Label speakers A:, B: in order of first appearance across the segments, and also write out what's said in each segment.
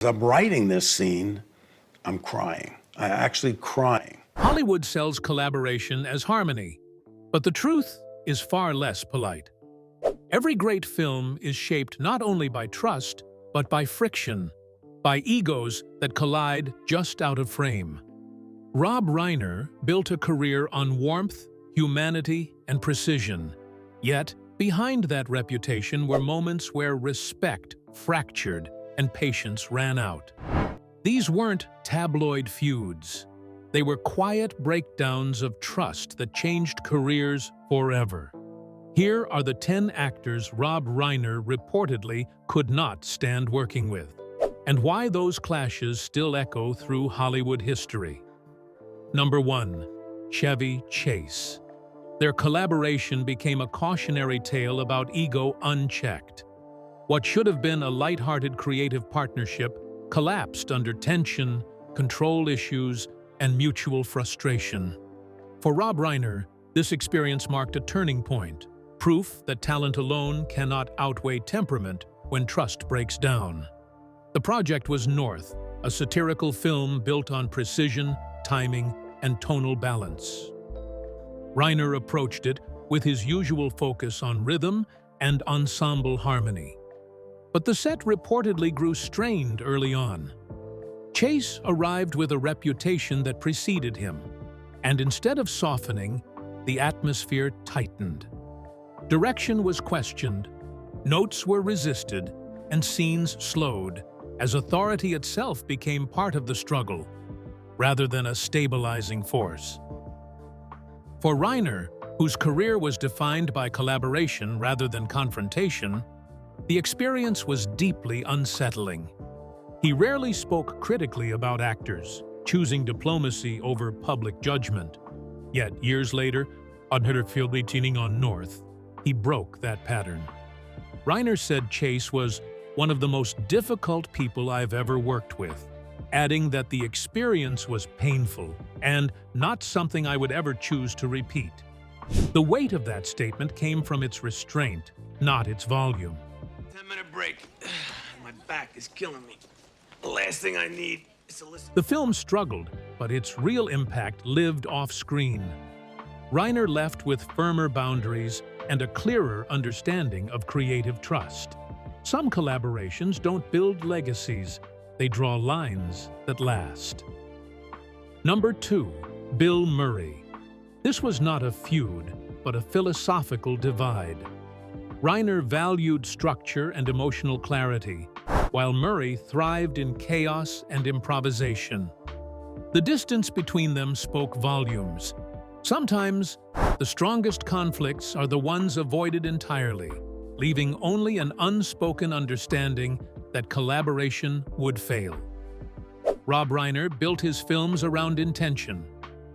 A: I'm writing this scene, I'm crying. I'm actually crying.
B: Hollywood sells collaboration as harmony, but the truth is far less polite. Every great film is shaped not only by trust, but by friction, by egos that collide just out of frame. Rob Reiner built a career on warmth, humanity, and precision. Yet, behind that reputation were moments where respect fractured and patience ran out. These weren't tabloid feuds. They were quiet breakdowns of trust that changed careers forever. Here are the 10 actors Rob Reiner reportedly could not stand working with, and why those clashes still echo through Hollywood history. Number 1. Chevy Chase. Their collaboration became a cautionary tale about ego unchecked. What should have been a lighthearted creative partnership collapsed under tension, control issues, and mutual frustration. For Rob Reiner, this experience marked a turning point, proof that talent alone cannot outweigh temperament when trust breaks down. The project was North, a satirical film built on precision, timing, and tonal balance. Reiner approached it with his usual focus on rhythm and ensemble harmony. But the set reportedly grew strained early on. Chase arrived with a reputation that preceded him, and instead of softening, the atmosphere tightened. Direction was questioned, notes were resisted, and scenes slowed, as authority itself became part of the struggle, rather than a stabilizing force. For Reiner, whose career was defined by collaboration rather than confrontation, the experience was deeply unsettling. He rarely spoke critically about actors, choosing diplomacy over public judgment. Yet, years later, on North, he broke that pattern. Reiner said Chase was one of the most difficult people I've ever worked with, adding that the experience was painful and not something I would ever choose to repeat. The weight of that statement came from its restraint, not its volume.
C: 10-minute break. My back is killing me. The last thing I need is to listen.
B: The film struggled, but its real impact lived off-screen. Reiner left with firmer boundaries and a clearer understanding of creative trust. Some collaborations don't build legacies, they draw lines that last. Number 2. Bill Murray. This was not a feud, but a philosophical divide. Reiner valued structure and emotional clarity, while Murray thrived in chaos and improvisation. The distance between them spoke volumes. Sometimes, the strongest conflicts are the ones avoided entirely, leaving only an unspoken understanding that collaboration would fail. Rob Reiner built his films around intention.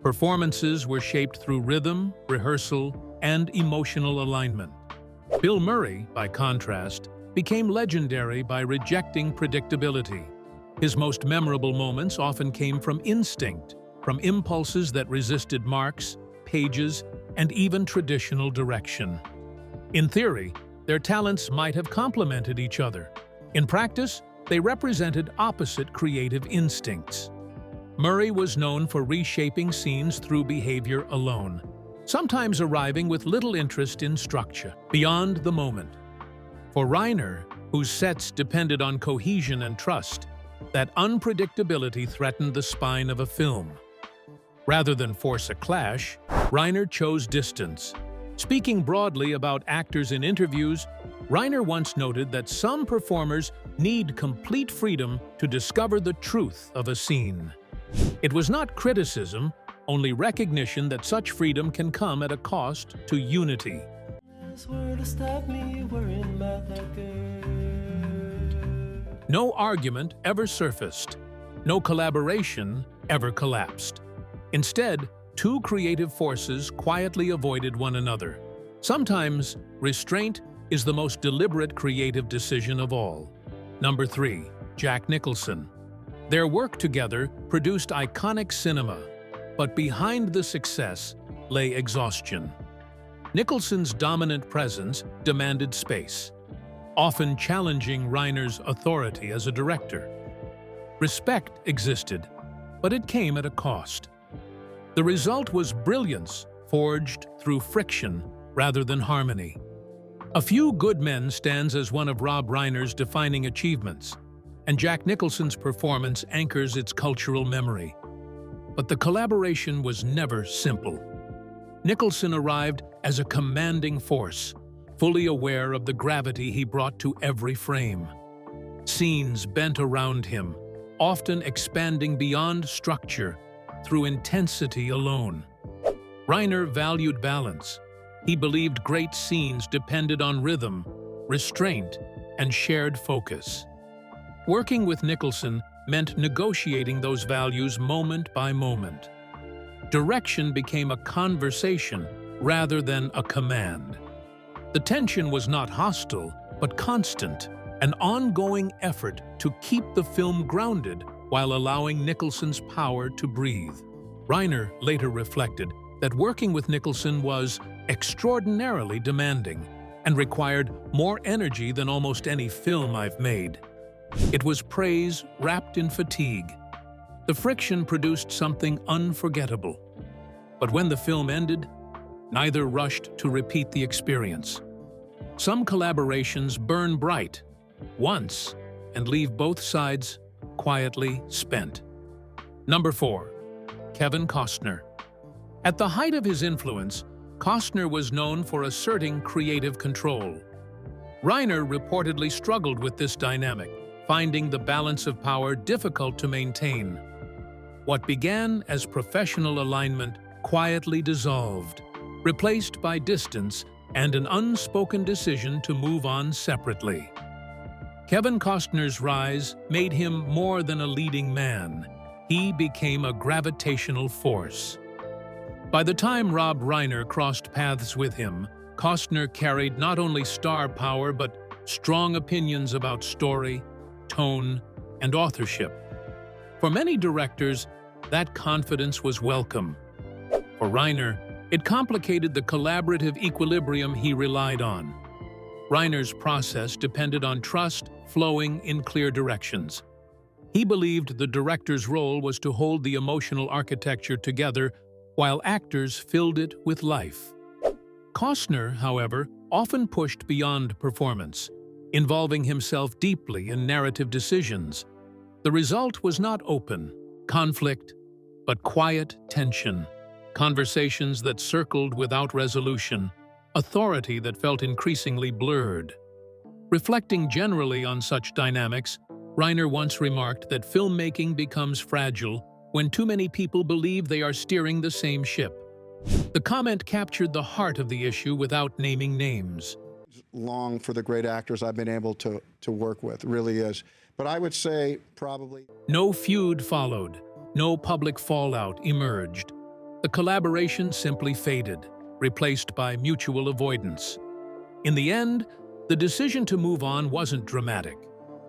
B: Performances were shaped through rhythm, rehearsal, and emotional alignment. Bill Murray, by contrast, became legendary by rejecting predictability. His most memorable moments often came from instinct, from impulses that resisted marks, pages, and even traditional direction. In theory, their talents might have complemented each other. In practice, they represented opposite creative instincts. Murray was known for reshaping scenes through behavior alone, sometimes arriving with little interest in structure, beyond the moment. For Reiner, whose sets depended on cohesion and trust, that unpredictability threatened the spine of a film. Rather than force a clash, Reiner chose distance. Speaking broadly about actors in interviews, Reiner once noted that some performers need complete freedom to discover the truth of a scene. It was not criticism, only recognition that such freedom can come at a cost to unity. No argument ever surfaced. No collaboration ever collapsed. Instead, two creative forces quietly avoided one another. Sometimes, restraint is the most deliberate creative decision of all. Number 3. Jack Nicholson. Their work together produced iconic cinema, but behind the success lay exhaustion. Nicholson's dominant presence demanded space, often challenging Reiner's authority as a director. Respect existed, but it came at a cost. The result was brilliance forged through friction rather than harmony. A Few Good Men stands as one of Rob Reiner's defining achievements, and Jack Nicholson's performance anchors its cultural memory. But the collaboration was never simple. Nicholson arrived as a commanding force, fully aware of the gravity he brought to every frame. Scenes bent around him, often expanding beyond structure through intensity alone. Reiner valued balance. He believed great scenes depended on rhythm, restraint, and shared focus. Working with Nicholson meant negotiating those values moment by moment. Direction became a conversation rather than a command. The tension was not hostile, but constant, an ongoing effort to keep the film grounded while allowing Nicholson's power to breathe. Reiner later reflected that working with Nicholson was extraordinarily demanding and required more energy than almost any film I've made. It was praise wrapped in fatigue. The friction produced something unforgettable. But when the film ended, neither rushed to repeat the experience. Some collaborations burn bright once and leave both sides quietly spent. Number 4. Kevin Costner. At the height of his influence, Costner was known for asserting creative control. Reiner reportedly struggled with this dynamic, finding the balance of power difficult to maintain. What began as professional alignment quietly dissolved, replaced by distance and an unspoken decision to move on separately. Kevin Costner's rise made him more than a leading man. He became a gravitational force. By the time Rob Reiner crossed paths with him, Costner carried not only star power but strong opinions about story, tone, and authorship. For many directors, that confidence was welcome. For Reiner, it complicated the collaborative equilibrium he relied on. Reiner's process depended on trust flowing in clear directions. He believed the director's role was to hold the emotional architecture together while actors filled it with life. Costner, however, often pushed beyond performance, involving himself deeply in narrative decisions. The result was not open conflict, but quiet tension, conversations that circled without resolution, authority that felt increasingly blurred. Reflecting generally on such dynamics, Reiner once remarked that filmmaking becomes fragile when too many people believe they are steering the same ship. The comment captured the heart of the issue without naming names.
D: Long for the great actors I've been able to work with, really is. But I would say probably...
B: No feud followed. No public fallout emerged. The collaboration simply faded, replaced by mutual avoidance. In the end, the decision to move on wasn't dramatic.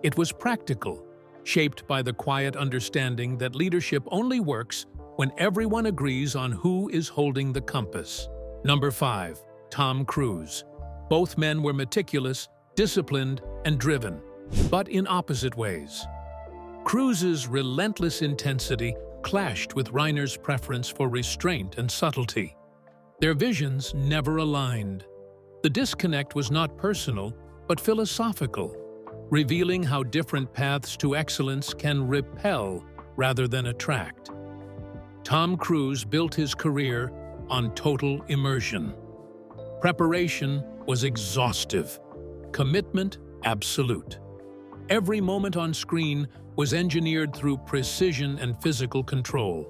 B: It was practical, shaped by the quiet understanding that leadership only works when everyone agrees on who is holding the compass. Number 5. Tom Cruise. Both men were meticulous, disciplined, and driven, but in opposite ways. Cruise's relentless intensity clashed with Reiner's preference for restraint and subtlety. Their visions never aligned. The disconnect was not personal, but philosophical, revealing how different paths to excellence can repel rather than attract. Tom Cruise built his career on total immersion. Preparation was exhaustive, commitment absolute. Every moment on screen was engineered through precision and physical control.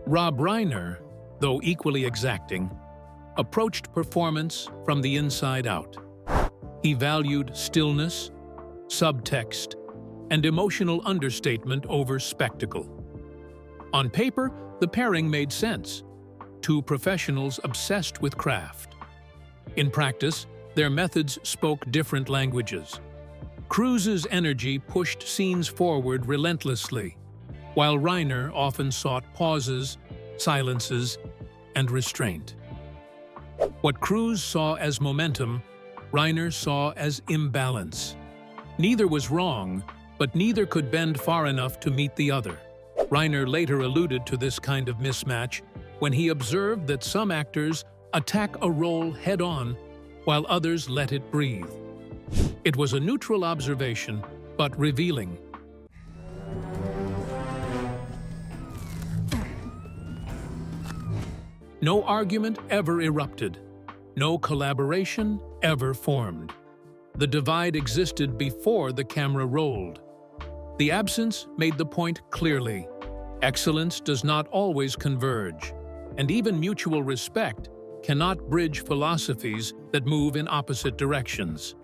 B: Rob Reiner, though equally exacting, approached performance from the inside out. He valued stillness, subtext, and emotional understatement over spectacle. On paper, the pairing made sense. Two professionals obsessed with craft. In practice, their methods spoke different languages. Cruise's energy pushed scenes forward relentlessly, while Reiner often sought pauses, silences, and restraint. What Cruise saw as momentum, Reiner saw as imbalance. Neither was wrong, but neither could bend far enough to meet the other. Reiner later alluded to this kind of mismatch when he observed that some actors attack a role head-on while others let it breathe. It was a neutral observation, but revealing. No argument ever erupted. No collaboration ever formed. The divide existed before the camera rolled. The absence made the point clearly. Excellence does not always converge, and even mutual respect cannot bridge philosophies that move in opposite directions.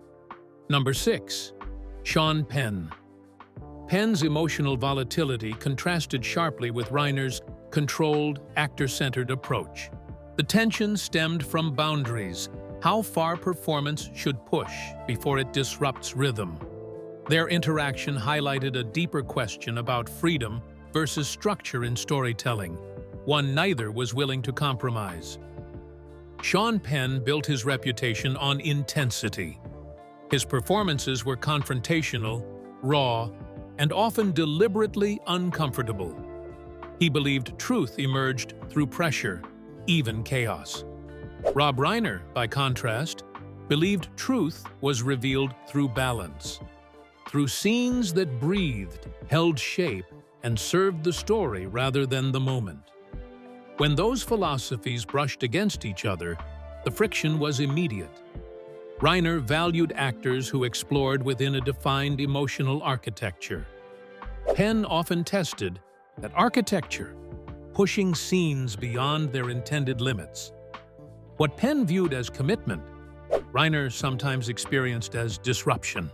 B: Number 6. Sean Penn. Penn's emotional volatility contrasted sharply with Reiner's controlled, actor-centered approach. The tension stemmed from boundaries, how far performance should push before it disrupts rhythm. Their interaction highlighted a deeper question about freedom versus structure in storytelling, one neither was willing to compromise. Sean Penn built his reputation on intensity. His performances were confrontational, raw, and often deliberately uncomfortable. He believed truth emerged through pressure, even chaos. Rob Reiner, by contrast, believed truth was revealed through balance, through scenes that breathed, held shape, and served the story rather than the moment. When those philosophies brushed against each other, the friction was immediate. Reiner valued actors who explored within a defined emotional architecture. Penn often tested that architecture, pushing scenes beyond their intended limits. What Penn viewed as commitment, Reiner sometimes experienced as disruption.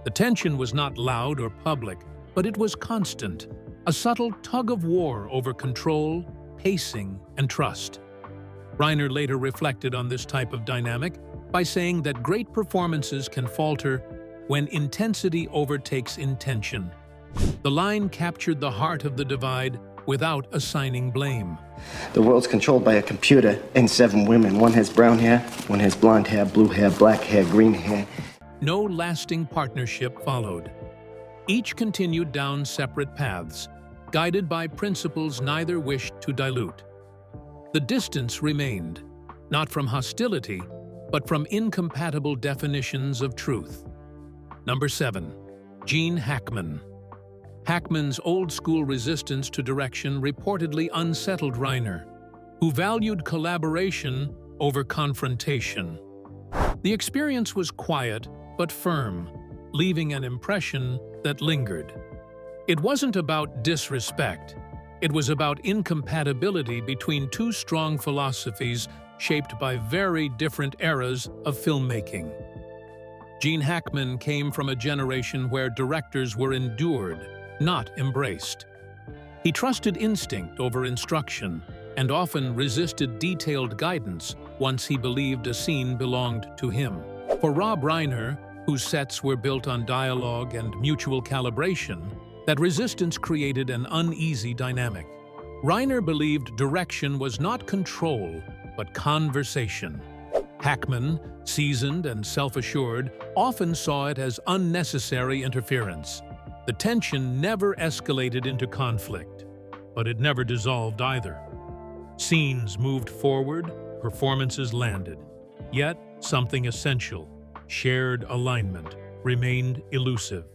B: The tension was not loud or public, but it was constant, a subtle tug-of-war over control, pacing, and trust. Reiner later reflected on this type of dynamic by saying that great performances can falter when intensity overtakes intention. The line captured the heart of the divide without assigning blame.
E: The world's controlled by a computer and 7 women. One has brown hair, one has blonde hair, blue hair, black hair, green hair.
B: No lasting partnership followed. Each continued down separate paths, guided by principles neither wished to dilute. The distance remained, not from hostility, but from incompatible definitions of truth. Number 7. Gene Hackman. Hackman's old-school resistance to direction reportedly unsettled Reiner, who valued collaboration over confrontation. The experience was quiet but firm, leaving an impression that lingered. It wasn't about disrespect. It was about incompatibility between two strong philosophies shaped by very different eras of filmmaking. Gene Hackman came from a generation where directors were endured, not embraced. He trusted instinct over instruction and often resisted detailed guidance once he believed a scene belonged to him. For Rob Reiner, whose sets were built on dialogue and mutual calibration, that resistance created an uneasy dynamic. Reiner believed direction was not control, but conversation. Hackman, seasoned and self-assured, often saw it as unnecessary interference. The tension never escalated into conflict, but it never dissolved either. Scenes moved forward, performances landed. Yet, something essential, shared alignment, remained elusive.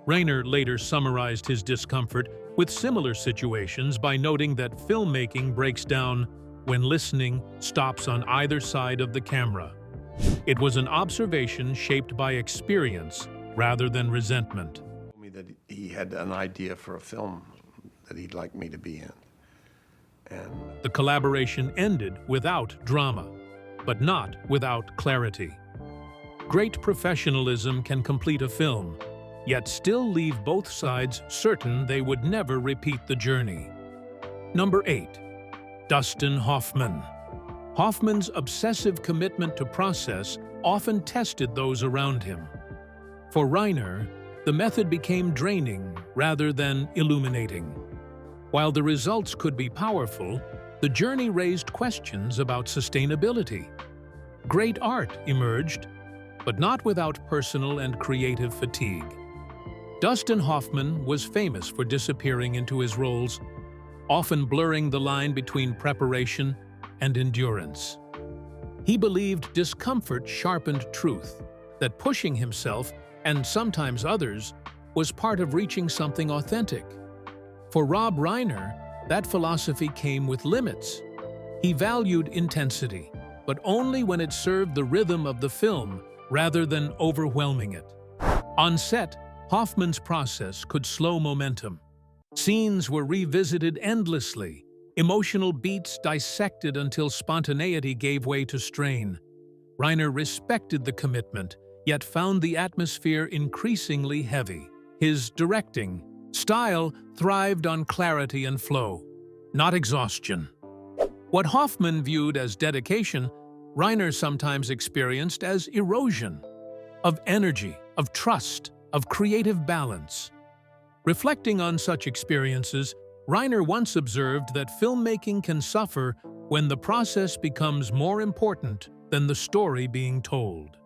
B: Reiner later summarized his discomfort with similar situations by noting that filmmaking breaks down when listening stops on either side of the camera. It was an observation shaped by experience rather than resentment.
A: Told me that he had an idea for a film that he'd like me to be in. And
B: The collaboration ended without drama, but not without clarity. Great professionalism can complete a film, yet still leave both sides certain they would never repeat the journey. Number 8. Dustin Hoffman. Hoffman's obsessive commitment to process often tested those around him. For Reiner, the method became draining rather than illuminating. While the results could be powerful, the journey raised questions about sustainability. Great art emerged, but not without personal and creative fatigue. Dustin Hoffman was famous for disappearing into his roles, often blurring the line between preparation and endurance. He believed discomfort sharpened truth, that pushing himself, and sometimes others, was part of reaching something authentic. For Rob Reiner, that philosophy came with limits. He valued intensity, but only when it served the rhythm of the film rather than overwhelming it. On set, Hoffman's process could slow momentum. Scenes were revisited endlessly, emotional beats dissected until spontaneity gave way to strain. Reiner respected the commitment, yet found the atmosphere increasingly heavy. His directing style thrived on clarity and flow, not exhaustion. What Hoffman viewed as dedication, Reiner sometimes experienced as erosion of energy, of trust, of creative balance. Reflecting on such experiences, Reiner once observed that filmmaking can suffer when the process becomes more important than the story being told.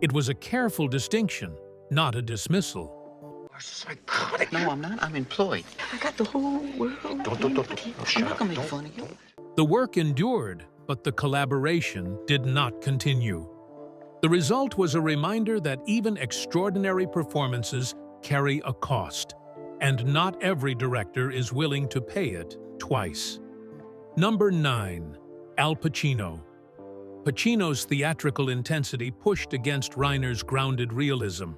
B: It was a careful distinction, not a dismissal.
C: You're psychotic.
F: No, I'm not. I'm employed. I got the whole world.
C: Don't.
F: I'm not gonna make fun of you.
B: The work endured, but the collaboration did not continue. The result was a reminder that even extraordinary performances carry a cost, and not every director is willing to pay it twice. Number 9. Al Pacino. Pacino's theatrical intensity pushed against Reiner's grounded realism.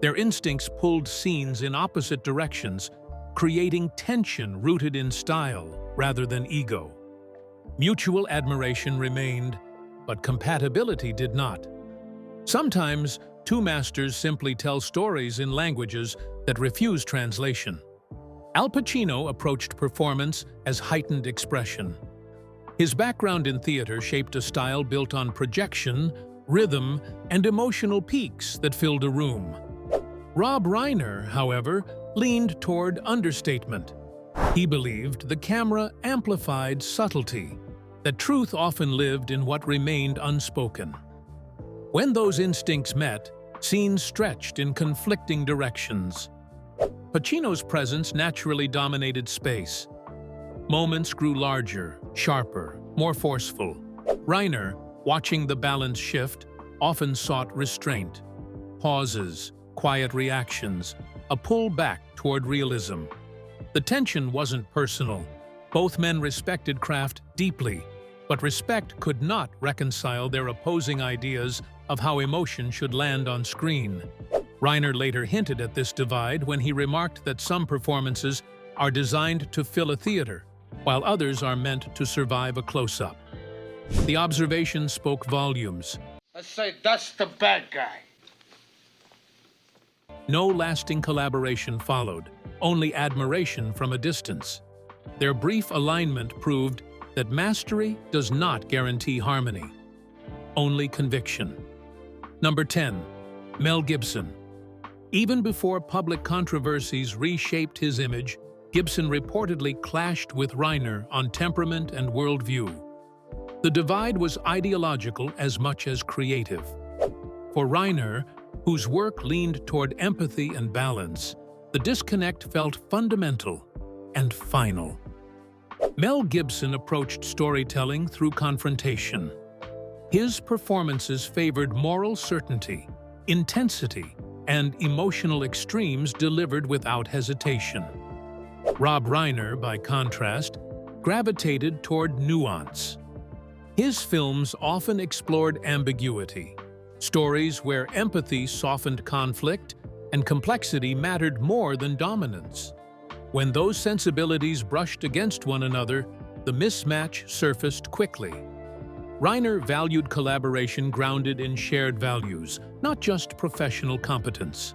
B: Their instincts pulled scenes in opposite directions, creating tension rooted in style rather than ego. Mutual admiration remained, but compatibility did not. Sometimes, two masters simply tell stories in languages that refuse translation. Al Pacino approached performance as heightened expression. His background in theater shaped a style built on projection, rhythm, and emotional peaks that filled a room. Rob Reiner, however, leaned toward understatement. He believed the camera amplified subtlety, that truth often lived in what remained unspoken. When those instincts met, scenes stretched in conflicting directions. Pacino's presence naturally dominated space. Moments grew larger, sharper, more forceful. Reiner, watching the balance shift, often sought restraint. Pauses, quiet reactions, a pull back toward realism. The tension wasn't personal. Both men respected craft deeply, but respect could not reconcile their opposing ideas of how emotion should land on screen. Reiner later hinted at this divide when he remarked that some performances are designed to fill a theater, while others are meant to survive a close-up. The observation spoke volumes.
G: Let's say that's the bad guy.
B: No lasting collaboration followed, only admiration from a distance. Their brief alignment proved that mastery does not guarantee harmony, only conviction. Number 10. Mel Gibson. Even before public controversies reshaped his image, Gibson reportedly clashed with Reiner on temperament and worldview. The divide was ideological as much as creative. For Reiner, whose work leaned toward empathy and balance, the disconnect felt fundamental and final. Mel Gibson approached storytelling through confrontation. His performances favored moral certainty, intensity, and emotional extremes delivered without hesitation. Rob Reiner, by contrast, gravitated toward nuance. His films often explored ambiguity, stories where empathy softened conflict and complexity mattered more than dominance. When those sensibilities brushed against one another, the mismatch surfaced quickly. Reiner valued collaboration grounded in shared values, not just professional competence.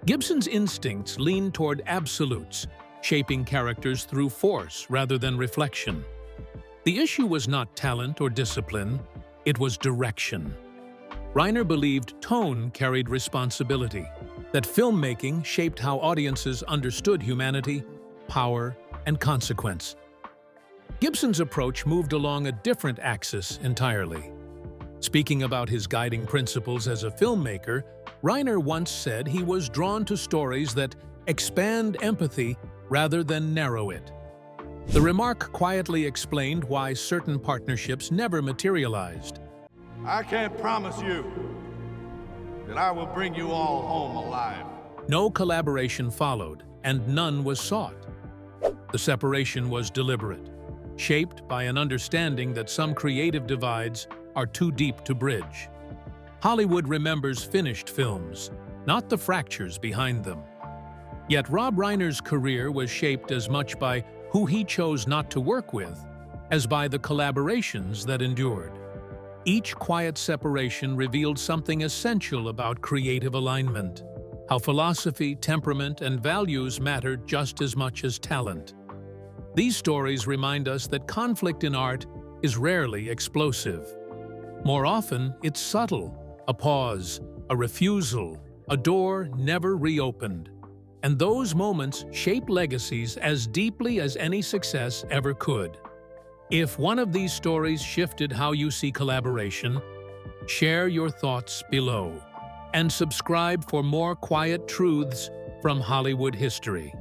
B: Gibson's instincts leaned toward absolutes, shaping characters through force rather than reflection. The issue was not talent or discipline, it was direction. Reiner believed tone carried responsibility, that filmmaking shaped how audiences understood humanity, power, and consequence. Gibson's approach moved along a different axis entirely. Speaking about his guiding principles as a filmmaker, Reiner once said he was drawn to stories that expand empathy rather than narrow it. The remark quietly explained why certain partnerships never materialized.
H: I can't promise you that I will bring you all home alive.
B: No collaboration followed, and none was sought. The separation was deliberate, shaped by an understanding that some creative divides are too deep to bridge. Hollywood remembers finished films, not the fractures behind them. Yet Rob Reiner's career was shaped as much by who he chose not to work with as by the collaborations that endured. Each quiet separation revealed something essential about creative alignment, how philosophy, temperament, and values mattered just as much as talent. These stories remind us that conflict in art is rarely explosive. More often, it's subtle, a pause, a refusal, a door never reopened. And those moments shape legacies as deeply as any success ever could. If one of these stories shifted how you see collaboration, share your thoughts below and subscribe for more quiet truths from Hollywood history.